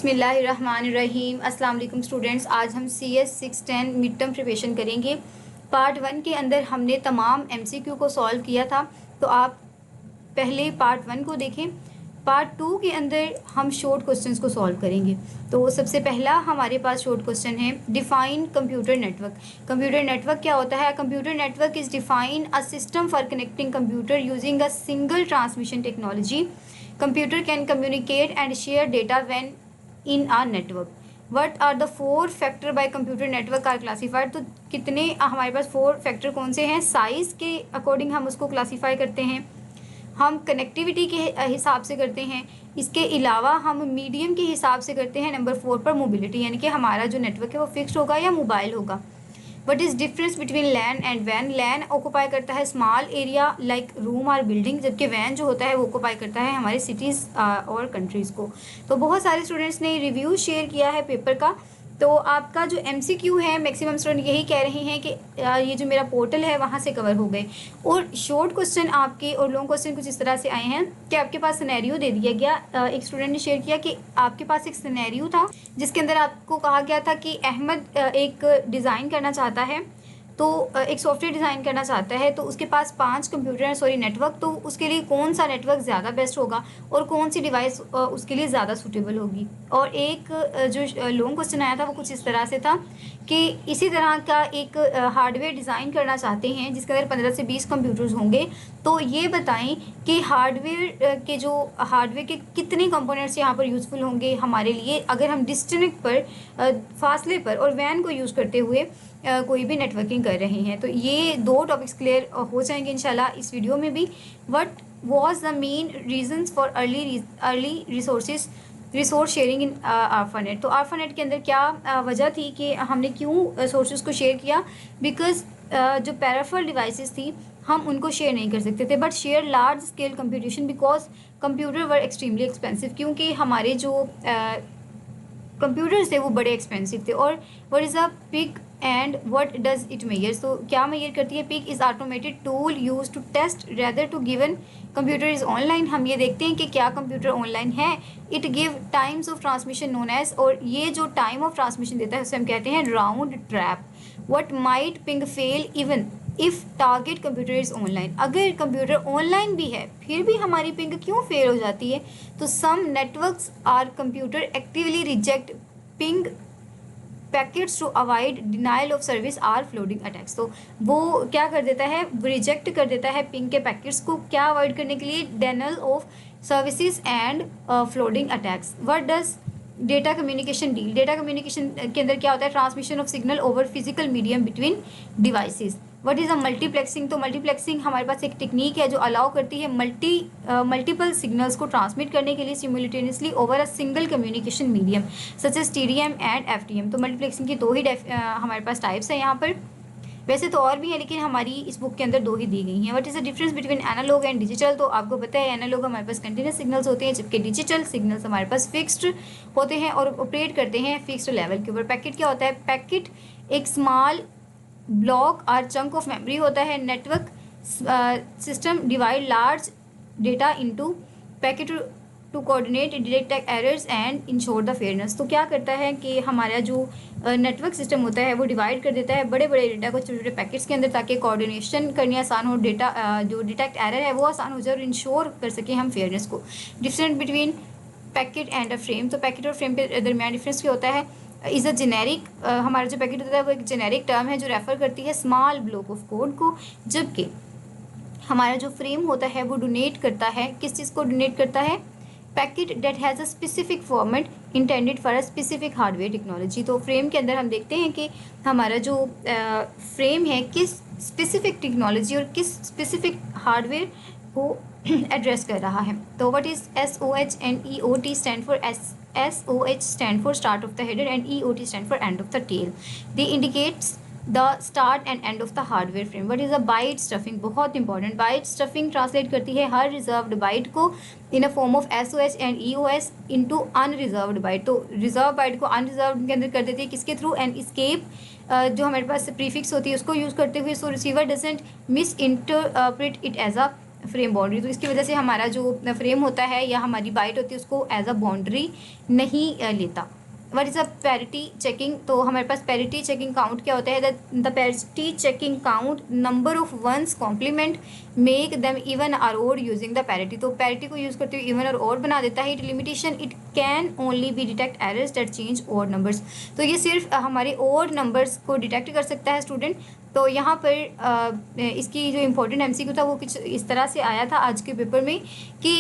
बिस्मिल्लाहिर्रहमानिर्रहीम। अस्सलाम वालेकुम स्टूडेंट्स। आज हम CS 610 मिड टर्म प्रिपरेशन करेंगे। पार्ट 1 के अंदर हमने तमाम MCQ को सॉल्व किया था, तो आप पहले पार्ट 1 को देखें। पार्ट 2 के अंदर हम शॉर्ट क्वेश्चंस को सॉल्व करेंगे। तो सबसे पहला हमारे पास शॉर्ट क्वेश्चन है, define computer network. Computer network क्या होता है? Computer network is define a system for connecting computer using a single transmission technology. Computer can communicate and share data when in a network. What are the 4 factor by computer network are classified? तो कितने हमारे पास 4 factor कौन से हैं? Size के according हम उसको classify करते हैं, हम कनेक्टिविटी के हिसाब से करते हैं, इसके अलावा हम मीडियम के हिसाब से करते हैं। नंबर 4 पर मोबिलिटी, यानी कि हमारा जो नेटवर्क है वो फिक्स्ड होगा या मोबाइल होगा। What is difference between LAN and वैन? लैन ऑक्यूपाई करता है स्मॉल एरिया लाइक रूम और बिल्डिंग, जबकि वैन जो होता है वो ऑक्यूपाई करता है हमारे सिटीज़ और कंट्रीज़ को। तो बहुत सारे स्टूडेंट्स ने रिव्यू शेयर किया है पेपर का। तो आपका जो MCQ है, मैक्सिमम स्टूडेंट यही कह रहे हैं कि ये जो मेरा पोर्टल है वहाँ से कवर हो गए। और शॉर्ट क्वेश्चन आपके और लॉन्ग क्वेश्चन कुछ इस तरह से आए हैं कि आपके पास सिनेरियो दे दिया गया। एक स्टूडेंट ने शेयर किया कि आपके पास एक सिनेरियो था जिसके अंदर आपको कहा गया था कि अहमद एक डिज़ाइन करना चाहता है, तो एक सॉफ्टवेयर डिज़ाइन करना चाहता है, तो उसके पास 5 कंप्यूटर हैं, सॉरी नेटवर्क। तो उसके लिए कौन सा नेटवर्क ज़्यादा बेस्ट होगा और कौन सी डिवाइस उसके लिए ज़्यादा सूटेबल होगी। और एक जो लॉन्ग क्वेश्चन आया था वो कुछ इस तरह से था कि इसी तरह का एक हार्डवेयर डिज़ाइन करना चाहते हैं जिसके अंदर 15 से 20 कंप्यूटर्स होंगे। तो ये बताएं कि हार्डवेयर के कितने कंपोनेंट्स यहाँ पर यूज़फुल होंगे हमारे लिए अगर हम डिस्टेंस पर फासले पर और वैन को यूज़ करते हुए कोई भी नेटवर्किंग कर रहे हैं। तो ये 2 टॉपिक्स क्लियर हो जाएंगे इंशाल्लाह इस वीडियो में भी। What was the main reasons for early resource sharing in ARPANET? तो आरफानेट के अंदर क्या वजह थी कि हमने क्यों सोर्सेज को शेयर किया? बिकॉज जो पैराफल डिवाइसेस थी हम उनको शेयर नहीं कर सकते थे, but share large scale computation because computer were extremely expensive, क्योंकि हमारे जो कंप्यूटर्स थे वो बड़े एक्सपेंसिव थे। और what is a ping and what does it measures? तो क्या मेयर करती है? Ping is automated tool use to test whether to given computer is online. हम ये देखते हैं कि क्या कंप्यूटर ऑनलाइन है। It give times of transmission known as, और ये जो टाइम ऑफ ट्रांसमिशन देता है उसे हम कहते हैं round trap. What might ping fail even if target computer is online? अगर कंप्यूटर ऑनलाइन भी है फिर भी हमारी पिंग क्यों फेल हो जाती है? तो some networks or computer actively reject ping packets to avoid denial of service or floating attacks. तो वो क्या कर देता है? रिजेक्ट कर देता है पिंग के पैकेट्स को, क्या अवॉइड करने के लिए? Denial of services and floating attacks. What does data communication deal? Data communication के अंदर क्या होता है? Transmission of signal over physical medium between devices. What is a multiplexing? तो मल्टीप्लेक्सिंग हमारे पास एक टेक्निक है जो अलाउ करती है मल्टीपल सिग्नल्स को ट्रांसमिट करने के लिए simultaneously over a single communication medium such as TDM and FTM। तो मल्टीप्लेक्सिंग की 2 ही हमारे पास टाइप्स हैं यहाँ पर। वैसे तो और भी है लेकिन हमारी इस बुक के अंदर 2 ही दी गई हैं। What is the difference between analog and digital? तो आपको पता है एनालॉग हमारे पास कंटिन्यूस सिग्नल्स होते हैं, जबकि डिजिटल सिग्नल्स हमारे पास फिक्स्ड होते हैं और ऑपरेट करते हैं फिक्स्ड लेवल के ऊपर। पैकेट क्या होता है? पैकेट एक स्मॉल ब्लॉक और चंक ऑफ मेमोरी होता है। Network system divide large data into packet to coordinate detect errors and ensure the fairness. तो क्या करता है कि हमारा जो नेटवर्क सिस्टम होता है वो डिवाइड कर देता है बड़े बड़े डेटा को छोटे छोटे पैकेट्स के अंदर, ताकि कोऑर्डिनेशन करनी आसान हो, डेटा जो डिटेक्ट एरर है वो आसान हो जाए और इंश्योर कर सकें हम फेयरनेस को। Different between packet and a frame? तो पैकेट और फ्रेम के दरमियान डिफरेंस क्या होता है? इज़ अ जेनेरिक, हमारा जो पैकेट होता है वो एक जेनेरिक टर्म है जो रेफर करती है स्मॉल ब्लॉक ऑफ कोड को, जबकि हमारा जो फ्रेम होता है वो डोनेट करता है, किस चीज़ को डोनेट करता है? Packet that has a specific format intended for a specific hardware technology. तो फ्रेम के अंदर हम देखते हैं कि हमारा जो फ्रेम है किस स्पेसिफिक टेक्नोलॉजी और किस स्पेसिफिक हार्डवेयर को एड्रेस कर रहा है। तो what is SOH and EOT stand for SOH stand for start of the header and EOT stand for end of the tail. They indicates the start and end of the hardware frame. What is a byte stuffing? बहुत important. Byte stuffing translate करती है हर reserved byte को in a form of SOH and EOS into unreserved byte. तो reserve byte को unreserved के अंदर कर देती है, किसके थ्रू? एंड escape जो हमारे पास प्रीफिक्स होती है उसको यूज़ करते हुए, so receiver doesn't misinterpret it as a frame boundary, तो इसकी वजह से हमारा जो फ्रेम होता है या हमारी बाइट होती है उसको एज अ बाउंड्री नहीं लेता। What is a parity checking, तो हमारे पास पैरिटी चेकिंग काउंट क्या होता है, the parity checking count number of ones complement make them even और ओड यूजिंग द पैरिटी, तो पैरिटी को यूज़ करते हुए इवन और ओड बना देता है। It limitation it can only be detect errors that change odd numbers, तो ये सिर्फ हमारे ओड नंबर्स को डिटेक्ट कर सकता है स्टूडेंट। तो यहाँ पर इसकी जो इम्पोर्टेंट एमसीक्यू था वो कुछ इस तरह से आया था आज के पेपर में कि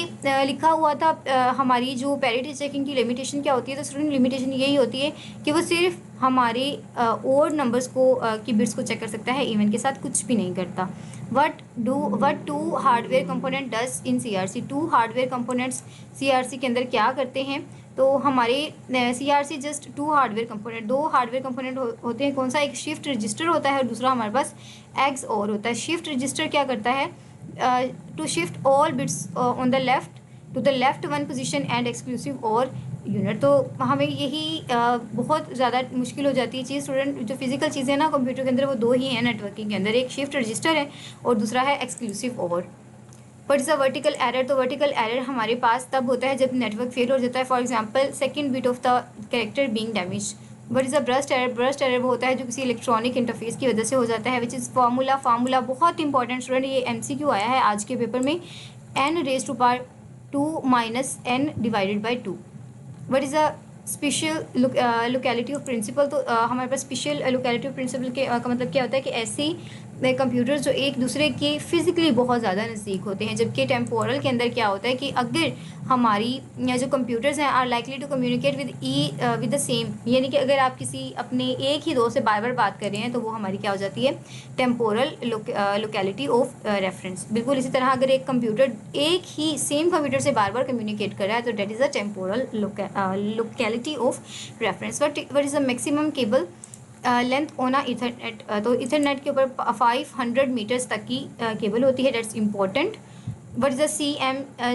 लिखा हुआ था हमारी जो पैरिटी चेकिंग की लिमिटेशन क्या होती है, तो स्टूडेंट लिमिटेशन यही होती है कि वो सिर्फ हमारे ओड नंबर्स को की बिट्स को चेक कर सकता है, इवन के साथ कुछ भी नहीं करता। What two hardware component does in CRC, two hardware components CRC के अंदर क्या करते हैं, तो हमारे CRC just two hardware component, दो हार्डवेयर कंपोनेंट होते हैं। कौन सा, एक शिफ्ट रजिस्टर होता है और दूसरा हमारे पास एक्स और होता है। शिफ्ट रजिस्टर क्या करता है, to shift all bits on the left to the left one position and exclusive or unit, तो हमें यही बहुत ज़्यादा मुश्किल हो जाती है चीज़ स्टूडेंट। जो फिजिकल चीज़ें ना कंप्यूटर के अंदर वो दो ही हैं नेटवर्किंग के अंदर, एक शिफ्ट रजिस्टर है और दूसरा है एक्सक्लूसिव और। What is a vertical error, तो वर्टिकल एरर हमारे पास तब होता है जब नेटवर्क फेल हो जाता है। For example second bit of the character being damage. What is a burst error, burst error वो होता है जो किसी इलेक्ट्रॉनिक इंटरफेस की वजह से हो जाता है। विच इज़ फार्मूला बहुत इंपॉर्टेंट स्टूडेंट, ये एमसीक्यू आया है आज के पेपर में, n raise to power 2 minus n divided by 2। What is a spatial locality of principle, तो हमारे पास स्पेशल लोकेलिटी ऑफ प्रिंसिपल के का मतलब क्या होता है कि ऐसी कंप्यूटर्स जो एक दूसरे के फिजिकली बहुत ज़्यादा नज़दीक होते हैं, जबकि टेम्पोरल के अंदर क्या होता है कि अगर हमारी जो कंप्यूटर्स हैं are likely to communicate with the same, यानी कि अगर आप किसी अपने एक ही दोस्त से बार बार बात कर रहे हैं तो वो हमारी क्या हो जाती है, टेम्पोरल लोकेलिटी ऑफ रेफरेंस। बिल्कुल इसी तरह अगर एक कंप्यूटर एक ही सेम कंप्यूटर से बार बार कम्युनिकेट कर रहा है तो that is a temporal locality of reference. What is the maximum cable length on ethernet, तो इथरनेट के ऊपर 500 मीटर्स तक की केबल होती है, that's important. What is the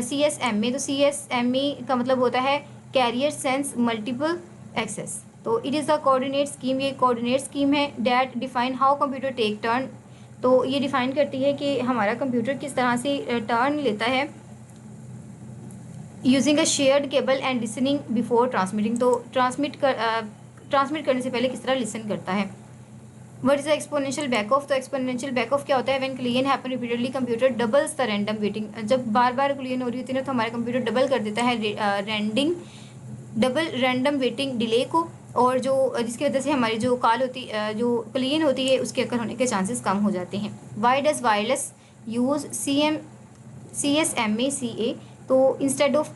CSMA, तो CSMA का मतलब होता है कैरियर सेंस मल्टीपल एक्सेस, तो it is the coordinate scheme, ये कोऑर्डिनेट स्कीम है that define how computer take turn, तो ये डिफाइन करती है कि हमारा कंप्यूटर किस तरह से टर्न लेता है using a shared cable and listening before transmitting, तो ट्रांसमिट करने से पहले किस तरह लिसन करता है। What is the exponential back off, तो एक्सपोनेंशियल बैक ऑफ क्या होता है, when collision happen repeatedly computer doubles the random waiting, जब बार बार क्लियन हो रही होती है ना तो हमारा कंप्यूटर डबल कर देता है डबल रैंडम वेटिंग डिले को, और जो जिसकी वजह से हमारी जो कॉल होती जो क्लियन होती है उसके अकर होने के चांसेस कम हो जाते हैं। Why does wireless use CSMA तो इंस्टेड ऑफ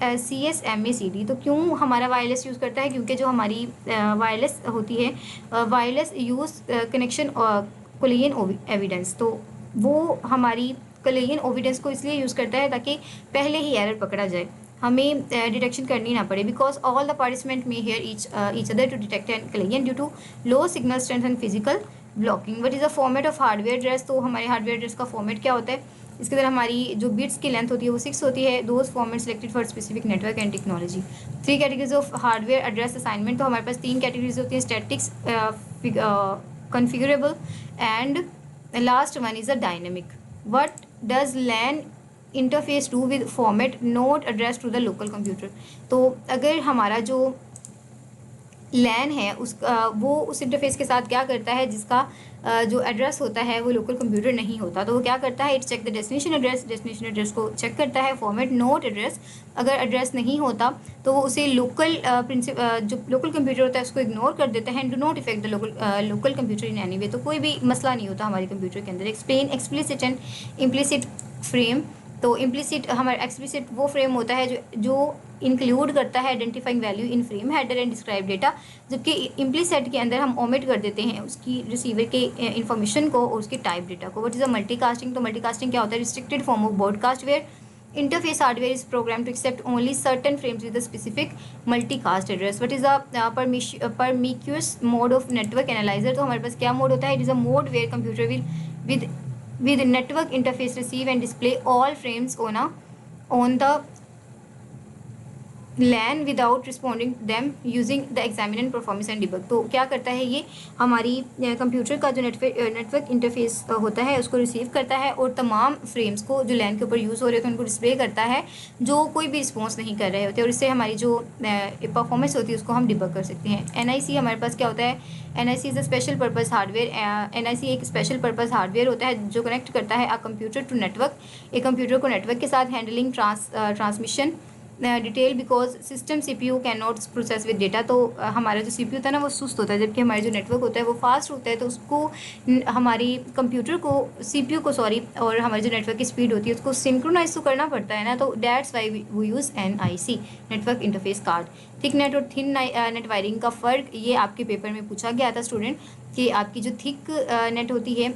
CSMACD, तो क्यों हमारा वायरलेस यूज़ करता है, क्योंकि जो हमारी वायरलेस होती है wireless use connection collision evidence, तो वो हमारी कोलिजन एविडेंस को इसलिए यूज़ करता है ताकि पहले ही एरर पकड़ा जाए, हमें डिटेक्शन करनी ना पड़े। Because all the participant may hear each other to detect and collision due to low signal strength and physical blocking. What is the format of hardware address, तो हमारे हार्डवेयर एड्रेस का format क्या होता है, इसके अंदर हमारी जो बिट्स की लेंथ होती है वो 6 होती है। Those format selected for specific network and technology. 3 categories of hardware address assignment, तो हमारे पास 3 कैटेगरीज होती हैं, statics, configurable and last one is a dynamic. What does LAN interface do with format not address to the local computer, तो अगर हमारा जो लैन है वो उस इंटरफेस के साथ क्या करता है जिसका जो एड्रेस होता है वो लोकल कंप्यूटर नहीं होता, तो वो क्या करता है, it check the destination address को चेक करता है। फॉर्मेट नोट एड्रेस, अगर एड्रेस नहीं होता तो वो उसे लोकल जो लोकल कंप्यूटर होता है उसको इग्नोर कर देता है। Do not effect the local computer in any way, तो कोई भी मसला नहीं होता हमारे कंप्यूटर के अंदर। Explain explicit and implicit frame, तो इम्प्लिसिट हमारा एक्सप्लिसिट वो फ्रेम होता है जो इंक्लूड करता है identifying value in frame header and describe data, जबकि इम्प्लिसिट के अंदर हम ओमिट कर देते हैं उसकी रिसीवर के इन्फॉर्मेशन को और उसकी टाइप डेटा को। व्हाट इज़ अ मल्टीकास्टिंग, तो मल्टीकास्टिंग क्या होता है, restricted form of broadcast where interface hardware is program to accept only certain frames with a specific multicast address. What is a promiscuous mode of network analyser, तो हमारे पास क्या mode होता है, it is a mode where computer with with network interface receive and display all frames on the LAN without responding them using the examiner performance and debug. तो क्या करता है ये, हमारी कंप्यूटर का जो नेटवर्क इंटरफेस होता है उसको रिसीव करता है और तमाम फ्रेम्स को जो लैन के ऊपर यूज़ हो रहे होते हैं उनको डिस्प्ले करता है जो कोई भी रिस्पॉन्स नहीं कर रहे होते, और इससे हमारी जो परफॉर्मेंस होती है उसको हम डिबग कर सकते हैं। NIC हमारे पास क्या होता है, NIC is a special purpose hardware. NIC एक स्पेशल पर्पज़ हार्डवेयर होता है जो कनेक्ट करता है अ कंप्यूटर टू नेटवर्क, एक कंप्यूटर को नेटवर्क के साथ, handling transmission detail because system CPU can not process with data. तो हमारा जो CPU होता है ना वो सुस्त होता है, जबकि हमारा जो नेटवर्क होता है वो फास्ट होता है, तो उसको हमारी कंप्यूटर को CPU को सॉरी और हमारी जो नेटवर्क की स्पीड होती है उसको सिंक्रोनाइज तो करना पड़ता है ना, तो that's why we use NIC network interface card. Thick net और थिन नेट वायरिंग का फ़र्क ये आपके पेपर में पूछा गया था स्टूडेंट, कि आपकी जो थिक नेट होती है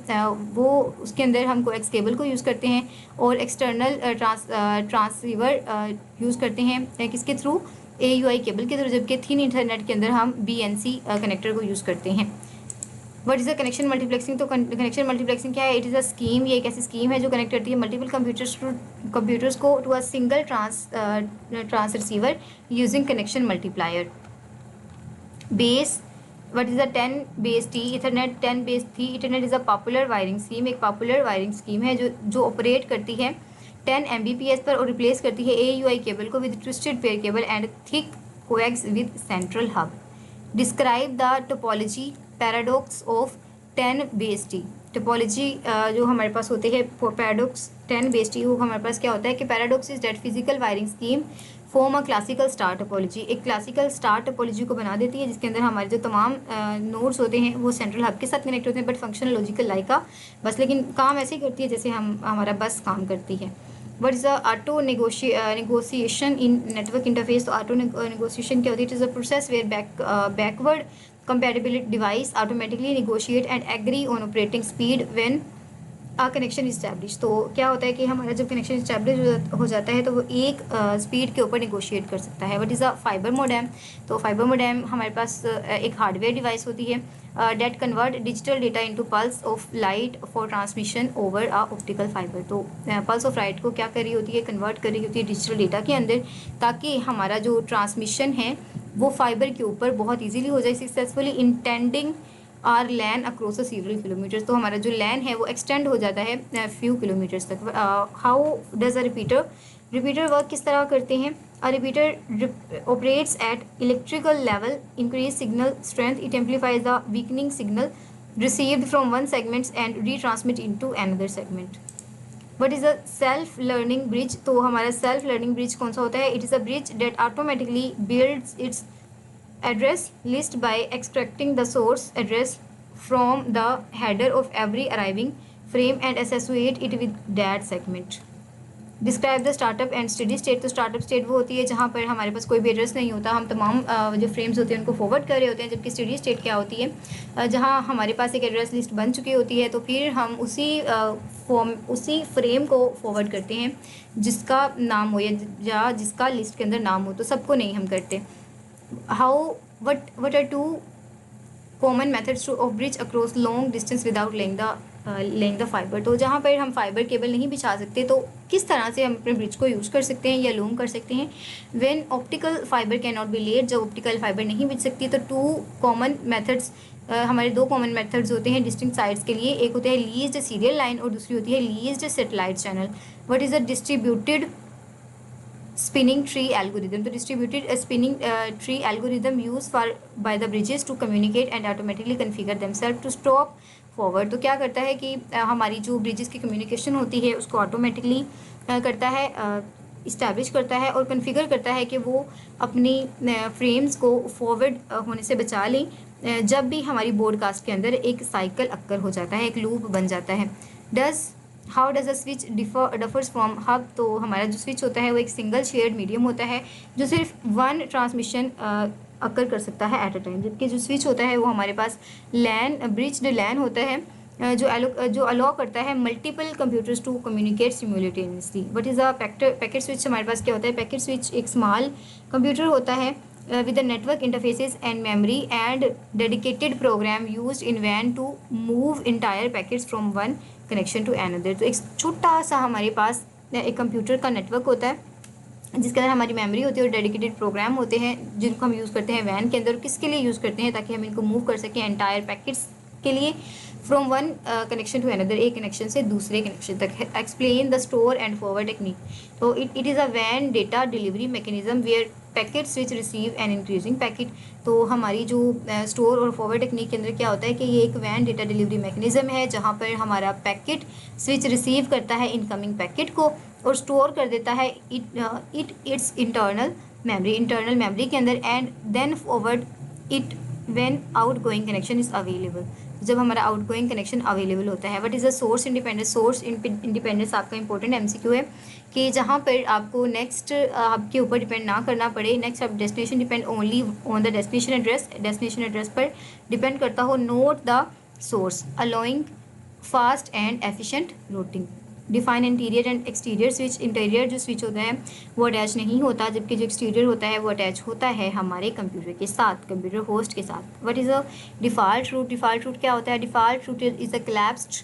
वो उसके अंदर हम कोएक्स केबल को यूज़ करते हैं और एक्सटर्नल ट्रांसीवर यूज़ करते हैं किसके थ्रू, AUI केबल के थ्रू, जबकि थिन इंटरनेट के अंदर हम BNC कनेक्टर को यूज़ करते हैं। What is the connection multiplexing. तो कनेक्शन मल्टीप्लेक्सिंग क्या है, इट इज़ अ स्कीम, ये एक ऐसी स्कीम है जो कनेक्ट करती है मल्टीपल कंप्यूटर्स को to a single trans receiver using connection multiplier. Base, what is the 10 base T Ethernet, 10 base T Ethernet is a popular wiring scheme, एक popular wiring scheme है जो ऑपरेट करती है 10 Mbps पर और रिप्लेस करती है AUI केबल को with twisted pair cable and thick coax with central hub. Describe the topology paradox of 10 base T। Topology जो हमारे पास होते हैं पैराडॉक्स 10 base T, वो हमारे पास क्या होता है कि paradox is that physical wiring scheme form a classical star topology, एक क्लासिकल स्टार टोपोलॉजी को बना देती है जिसके अंदर हमारे जो तमाम नोड्स होते हैं वो सेंट्रल हब के साथ कनेक्ट होते हैं, बट फंक्शनल लॉजिकल लाइक का बस, लेकिन काम ऐसे ही करती है जैसे हमारा बस काम करती है। What is the auto negotiation in network interface. तो ऑटो नेगोशिएशन क्या होती है, it is a process where backward compatibility device automatically negotiate and agree on operating speed when connection establish. तो क्या होता है कि हमारा जब कनेक्शन इस्टेब्लिश हो जाता है तो वो एक स्पीड के ऊपर निगोशिएट कर सकता है। What is a fiber modem. तो फाइबर मोडेम हमारे पास एक हार्डवेयर डिवाइस होती है that convert digital data into pulse of light for transmission over a optical fiber. तो पल्स ऑफ लाइट को क्या कर रही होती है, कन्वर्ट कर रही होती है डिजिटल डेटा के अंदर, ताकि हमारा जो ट्रांसमिशन है वो फाइबर के ऊपर बहुत ईजीली हो जाए successfully intending our LAN across several kilometers. तो हमारा जो लैन है वो एक्सटेंड हो जाता है फ्यू किलोमीटर्स तक। How does a repeater work किस तरह करते हैं। A repeater operates at electrical level increase signal strength, it amplifies the weakening signal received from one segments and retransmit into another segment. What is a self learning bridge. तो हमारा self learning bridge कौन सा होता है, it is a bridge that automatically builds its address list by extracting the source address from the header of every arriving frame and associate it with that segment। Describe the startup and steady state. तो startup state वो होती है जहाँ पर हमारे पास कोई भी address नहीं होता, हम तमाम जो फ्रेम्स होते हैं उनको फॉरवर्ड कर रहे होते हैं, जबकि स्टडी स्टेट क्या होती है जहाँ हमारे पास एक एड्रेस लिस्ट बन चुकी होती है, तो फिर हम उसी फ्रेम को फॉरवर्ड करते हैं जिसका नाम हो या जिसका लिस्ट के अंदर नाम हो, तो सबको नहीं हम करते। How what are two common methods to of bridge across long distance without laying the fiber। तो जहाँ पर हम फाइबर केबल नहीं बिछा सकते तो किस तरह से हम अपने ब्रिज को यूज़ कर सकते हैं या लॉन्ग कर सकते हैं। When optical fiber can not be laid, जब ऑप्टिकल फाइबर नहीं बिछ सकती तो टू कॉमन मेथड्स हमारे दो कॉमन मेथड्स होते हैं डिस्टिंक्ट साइट्स के लिए, एक होता है लीज्ड सीरियल लाइन और दूसरी होती है leased satellite channel. What is a distributed spinning tree algorithm। तो distributed spinning tree algorithm used by the bridges to communicate and automatically configure themselves to stop forward। तो क्या करता है कि हमारी जो ब्रिजेस की कम्युनिकेशन होती है उसको ऑटोमेटिकली करता है, इस्टेब्लिश करता है और कन्फिगर करता है कि वो अपनी फ्रेम्स को फॉरवर्ड होने से बचा लें जब भी हमारी ब्रॉडकास्ट के अंदर एक साइकिल अक्कर हो जाता है, एक लूप बन जाता है। How does a switch differs from hub. तो हमारा जो स्विच होता है वो एक सिंगल शेयर्ड मीडियम होता है जो सिर्फ वन ट्रांसमिशन अक्कर कर सकता है एट अ टाइम, जबकि जो स्विच होता है वो हमारे पास लैन ब्रिज्ड लैन होता है जो अलाउ करता है multiple computers to communicate simultaneously. What is a packet switch. हमारे पास क्या होता है, पैकेट स्विच एक स्मॉल कंप्यूटर होता है with the network interfaces and memory and dedicated program used in WAN to move entire packets from one connection to another। तो एक छोटा सा हमारे पास एक कंप्यूटर का नेटवर्क होता है जिसके अंदर हमारी मेमोरी होती है और डेडिकेटेड प्रोग्राम होते हैं जिनको हम यूज़ करते हैं वैन के अंदर। किसके लिए यूज़ करते हैं? ताकि हम इनको मूव कर सकें एंटायर पैकेट्स के लिए from one connection to another, एक कनेक्शन से दूसरे कनेक्शन तक। Explain the store and forward technique. तो इट इज़ अ वैन data delivery mechanism where packets which receive an increasing packet. तो हमारी जो स्टोर और फॉरवर्ड टेक्निक के अंदर क्या होता है कि ये एक वैन डेटा डिलीवरी मैकेनिज्म है जहाँ पर हमारा पैकेट स्विच रिसीव करता है इनकमिंग पैकेट को और स्टोर कर देता है इट्स इंटरनल मेमोरी के अंदर, and then forward it when outgoing connection is available, जब हमारा आउटगोइंग कनेक्शन अवेलेबल होता है। What is a source independence? Source independence आपका इंपॉर्टेंट एमसीक्यू है कि जहाँ पर आपको नेक्स्ट आपके ऊपर डिपेंड ना करना पड़े। नेक्स्ट आप destination depend only on the destination address, destination address पर डिपेंड करता हो। Note the source allowing fast and efficient routing. Define interior and exterior switch. Interior जो स्विच होता है वो अटैच नहीं होता, जबकि जो एक्सटीरियर होता है वो अटैच होता है हमारे कंप्यूटर के साथ, कंप्यूटर होस्ट के साथ। What is a default route? Default route क्या होता है? Default route is a collapsed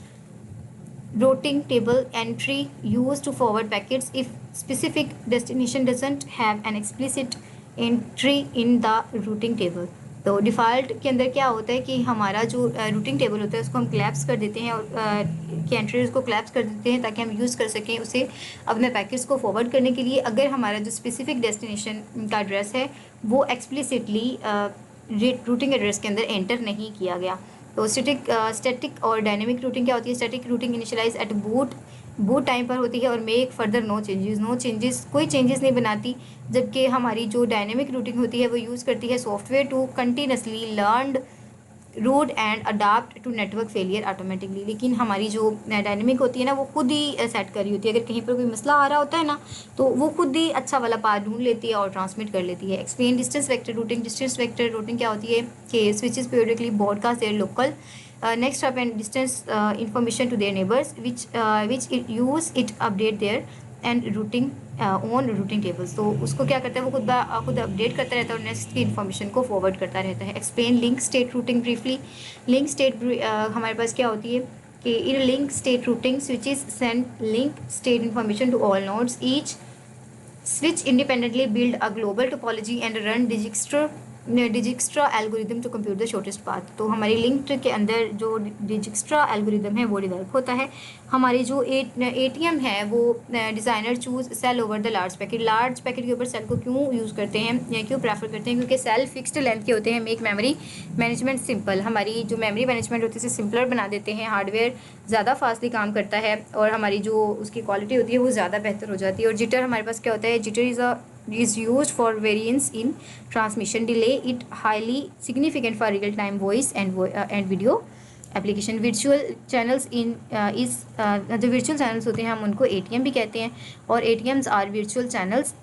routing table entry used to forward packets if specific destination doesn't have an explicit entry in the routing table। तो default के अंदर क्या होता है कि हमारा जो रूटिंग टेबल होता है उसको हम क्लैप्स कर देते हैं और की एंट्रीज को क्लैप्स कर देते हैं ताकि हम यूज़ कर सकें उसे अपने पैकेट्स को फॉरवर्ड करने के लिए, अगर हमारा जो स्पेसिफिक डेस्टिनेशन का एड्रेस है वो एक्सप्लिसिटली रूटिंग एड्रेस के अंदर एंटर नहीं किया गया। तो स्टैटिक और डायनेमिक रूटिंग क्या होती है? Static routing initialize at boot time पर होती है और मेक फर्दर नो चेंजेस, कोई चेंजेस नहीं बनाती, जबकि हमारी जो डायनेमिक रूटिंग होती है वो यूज़ करती है software to continuously learn route and adapt to network failure automatically. लेकिन हमारी जो डायनेमिक होती है ना वो खुद ही सेट कर रही होती है, अगर कहीं पर कोई मसला आ रहा होता है ना तो वो खुद ही अच्छा वाला पाथ ढूंढ लेती है और ट्रांसमिट कर लेती है। Explain distance vector routing. Distance vector routing क्या होती है कि switches periodically broadcast their local next up and distance information to their neighbours which it update their and routing on routing tables. तो उसको क्या करता है वो खुद अपडेट करता रहता है और नेक्स्ट की इन्फॉर्मेशन को फॉरवर्ड करता रहता है। Explain link state routing briefly. Link state हमारे पास क्या होती है कि in link state routing switches send link state information to all nodes each switch independently, build a global topology and run Dijkstra algorithm to compute the shortest path. तो हमारी linked के अंदर जो डिजिक्स्ट्रा एल्गोरिदम है वो develop होता है। हमारी जो एटीएम है वो designer choose cell over the large packet के ऊपर सेल को क्यों यूज़ करते हैं या क्यों प्रेफर करते हैं? क्योंकि सेल फिक्स्ड लेंथ के होते हैं। Make memory management simple. हमारी जो मेमोरी मैनेजमेंट होती है उसे सिंपलर बना देते हैं। हार्डवेयर ज़्यादा फास्टली काम करता है और हमारी जो उसकी क्वालिटी होती है वो ज़्यादा बेहतर हो जाती है। और जिटर हमारे पास क्या होता है? Jitter is used for variance in transmission delay. It highly significant for real time voice and video application. Virtual channels जो virtual channels होते हैं हम उनको ATM भी कहते हैं और ATMs are virtual channels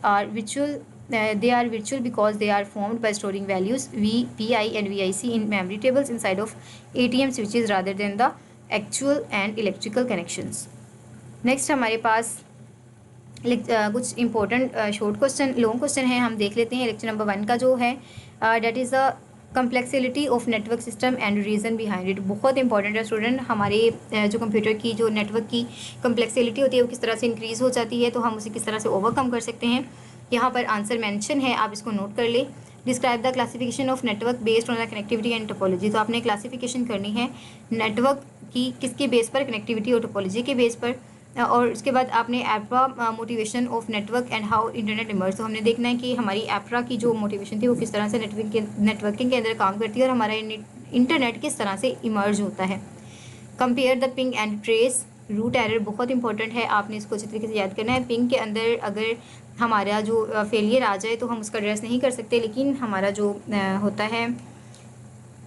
they are virtual because they are formed by storing values VPI and VIC in memory tables inside of ATM switches rather than the actual and electrical connections. Next हमारे पास कुछ important short question long question है, हम देख लेते हैं। Lecture number 1 का जो है that is the complexity of network system and reason behind it. बहुत इंपॉर्टेंट है स्टूडेंट। हमारे जो कंप्यूटर की जो नेटवर्क की कम्प्लेक्सिटी होती है वो किस तरह से इंक्रीज़ हो जाती है, तो हम उसे किस तरह से ओवरकम कर सकते हैं। यहाँ पर आंसर मेंशन है, आप इसको नोट कर लें। Describe the classification of network based on the connectivity and topology. तो आपने क्लासिफिकेशन करनी है नेटवर्क की किसके बेस पर? कनेक्टिविटी और टोपोलॉजी के बेस पर। और उसके बाद आपने एप्रा motivation of network and how internet emerge. तो हमने देखना है कि हमारी एप्रा की जो मोटिवेशन थी वो किस तरह से नेटवर्किंग के अंदर काम करती है और हमारा इंटरनेट किस तरह से इमर्ज होता है। Compare the ping and trace root error. बहुत इंपॉर्टेंट है, आपने इसको अच्छी तरीके से याद करना है। पिंग के अंदर अगर हमारा जो फेलियर आ जाए तो हम उसका एड्रेस नहीं कर सकते, लेकिन हमारा जो होता है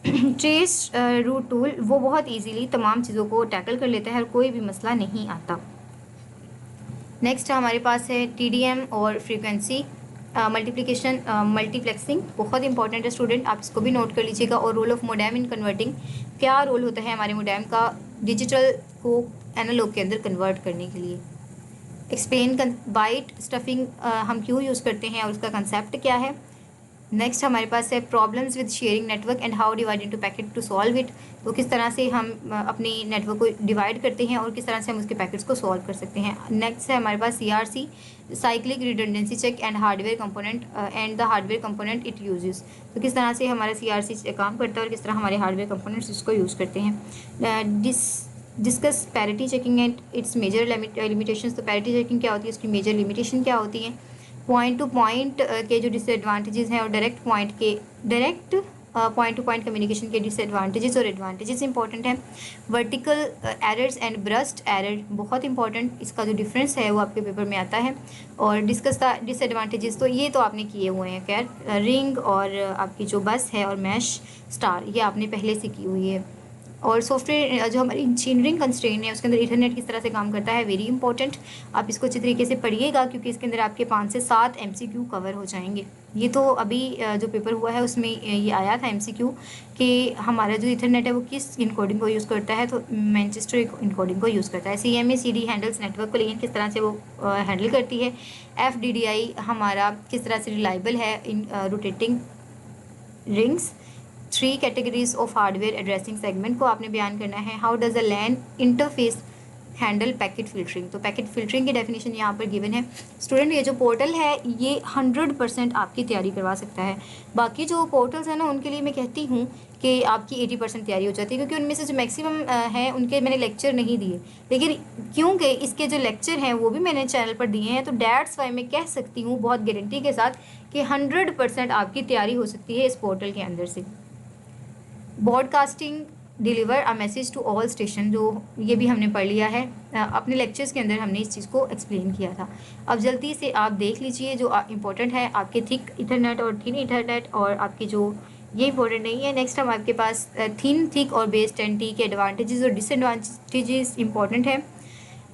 ट्रेस रूट टूल वो बहुत इजीली तमाम चीज़ों को टैकल कर लेता है और कोई भी मसला नहीं आता। नेक्स्ट हमारे पास है TDM और फ्रीक्वेंसी मल्टीप्लिकेशन मल्टीप्लेक्सिंग। बहुत इंपॉर्टेंट है स्टूडेंट, आप इसको भी नोट कर लीजिएगा। और role of modem in converting. क्या रोल होता है हमारे मोडेम का डिजिटल को एनालॉग के अंदर कन्वर्ट करने के लिए। एक्सप्लेन बाइट स्टफिंग हम क्यों यूज़ करते हैं और उसका कंसेप्ट क्या है। नेक्स्ट हमारे पास है problems with sharing network and how divide into packet to solve it. तो किस तरह से हम अपनी नेटवर्क को डिवाइड करते हैं और किस तरह से हम उसके पैकेट्स को सॉल्व कर सकते हैं। नेक्स्ट है हमारे पास CRC, cyclic redundancy check and hardware component and the hardware component it uses. तो किस तरह से हमारा CRC काम करता है और किस तरह हमारे हार्डवेयर कंपोनेंट्स इसको यूज़ करते हैं। Discuss parity checking and its major limitations. तो पैरिटी चेकिंग क्या होती है, उसकी मेजर लिमिटेशन क्या होती है। पॉइंट टू पॉइंट के जो डिसएडवांटेजेस हैं और direct point two point communication के डिसएडवांटेजेस और एडवांटेजेस इंपॉर्टेंट हैं। Vertical errors and burst error बहुत इंपॉर्टेंट, इसका जो डिफरेंस है वो आपके पेपर में आता है। और डिस्कस द डिसएडवांटेजेस, तो ये तो आपने किए हुए हैं खैर। रिंग और आपकी जो बस है और मैश स्टार, ये आपने पहले से की हुई है। और सॉफ्टवेयर जो हमारी इंजीनियरिंग कंस्ट्रेंट है उसके अंदर इथरनेट किस तरह से काम करता है, वेरी इंपॉर्टेंट। आप इसको अच्छे तरीके से पढ़िएगा क्योंकि इसके अंदर आपके 5 से 7 MCQ कवर हो जाएंगे। ये तो अभी जो पेपर हुआ है उसमें ये आया था MCQ कि हमारा जो इथरनेट है वो किस इनकोडिंग को यूज़ करता है, तो मैनचेस्टर इनकोडिंग को यूज़ करता है। CMA/CD हैंडल्स नेटवर्क को, लेकिन किस तरह से वो हैंडल करती है। FDDI हमारा किस तरह से रिलायबल है in rotating rings. 3 categories of hardware addressing segment को आपने बयान करना है। How does a LAN interface handle packet filtering. तो पैकेट फिल्टरिंग की डेफिनेशन यहाँ पर गिवन है। स्टूडेंट ये जो पोर्टल है ये 100% आपकी तैयारी करवा सकता है। बाकी जो पोर्टल्स हैं ना उनके लिए मैं कहती हूँ कि आपकी 80% तैयारी हो जाती है, क्योंकि उनमें से जो मैक्सिमम हैं उनके मैंने लेक्चर नहीं दिए, लेकिन क्योंकि इसके जो लेक्चर हैं वो भी मैंने चैनल पर दिए हैं, तो डैट्स वाई मैं कह सकती हूँ बहुत गारंटी के साथ कि 100% आपकी तैयारी हो सकती है इस पोर्टल के अंदर से। Broadcasting deliver a message to all station, जो ये भी हमने पढ़ लिया है अपने लेक्चर्स के अंदर, हमने इस चीज़ को एक्सप्लेन किया था। अब जल्दी से आप देख लीजिए जो इंपॉर्टेंट है आपके थिक इथरनेट और थिन इथरनेट, और आपकी जो ये इंपॉर्टेंट नहीं है। नेक्स्ट हम आपके पास थिन, थिक और बेस 10T के एडवांटेजेस और डिसएडवांटेजेस इंपॉर्टेंट है।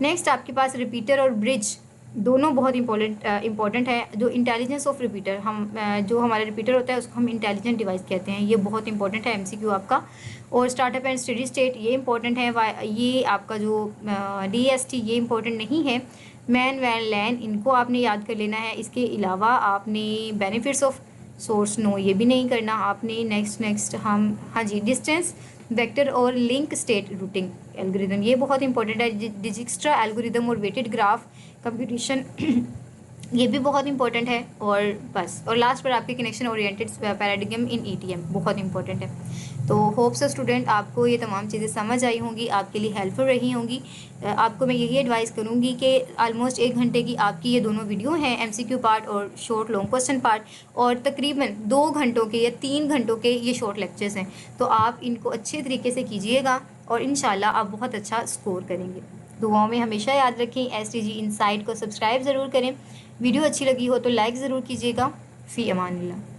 नेक्स्ट आपके पास रिपीटर और ब्रिज दोनों बहुत इंपॉर्टेंट है। जो इंटेलिजेंस ऑफ रिपीटर, हम जो हमारा रिपीटर होता है उसको हम इंटेलिजेंट डिवाइस कहते हैं, ये बहुत इंपॉर्टेंट है MCQ आपका। और स्टार्टअप एंड स्टडी स्टेट ये इंपॉर्टेंट है। ये आपका जो DST ये इंपॉर्टेंट नहीं है। मैन वैन लैन इनको आपने याद कर लेना है। इसके अलावा आपने बेनिफिट्स ऑफ सोर्स नो ये भी नहीं करना आपने। नेक्स्ट हम हाँ जी, डिस्टेंस वेक्टर और लिंक स्टेट रूटिंग एल्गोरिदम ये बहुत इंपॉर्टेंट है। डिजिक्स्ट्रा एल्गोरिदम और वेटेड ग्राफ कंप्यूटेशन ये भी बहुत इंपॉर्टेंट है। और बस, और लास्ट पर आपके कनेक्शन ओरिएंटेड पैराडिग्म इन ETM बहुत इंपॉर्टेंट है। तो होप सो स्टूडेंट आपको ये तमाम चीज़ें समझ आई होंगी, आपके लिए हेल्पफुल रही होंगी। आपको मैं यही एडवाइस करूँगी कि ऑलमोस्ट 1 घंटे की आपकी ये दोनों वीडियो हैं, MCQ पार्ट और शॉर्ट लॉन्ग क्वेश्चन पार्ट, और तकरीबन 2 घंटों के या 3 घंटों के ये शॉर्ट लेक्चर्स हैं। तो आप इनको अच्छे तरीके से कीजिएगा और इंशाल्लाह आप बहुत अच्छा स्कोर करेंगे। दुआओं में हमेशा याद रखें। STG इनसाइट को सब्सक्राइब ज़रूर करें। वीडियो अच्छी लगी हो तो लाइक ज़रूर कीजिएगा। फ़ी अमानिल्लाह।